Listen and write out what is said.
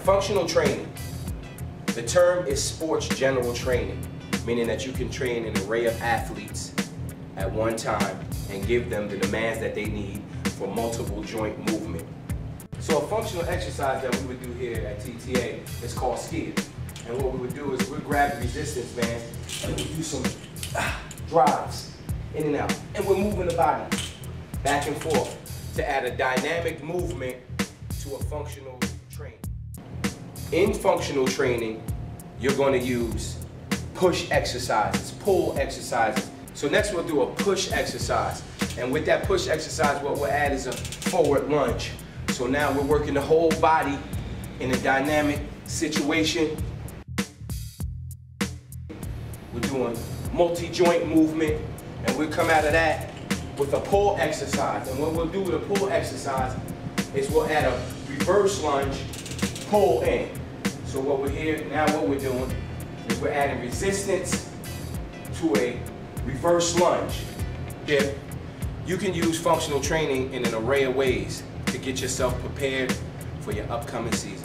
Functional training. The term is sports general training, meaning that you can train an array of athletes at one time and give them the demands that they need for multiple joint movement. So a functional exercise that we would do here at TTA is called skiing. And what we would do is we'd grab the resistance band and we'd do some drives in and out. And we're moving the body back and forth to add a dynamic movement to a functional training. In functional training, you're going to use push exercises, pull exercises. So next we'll do a push exercise. And with that push exercise, what we'll add is a forward lunge. So now we're working the whole body in a dynamic situation. We're doing multi-joint movement, and we'll come out of that with a pull exercise. And what we'll do with a pull exercise is we'll add a reverse lunge, pull in. So what we're here, now what we're doing is we're adding resistance to a reverse lunge. You can use functional training in an array of ways to get yourself prepared for your upcoming season.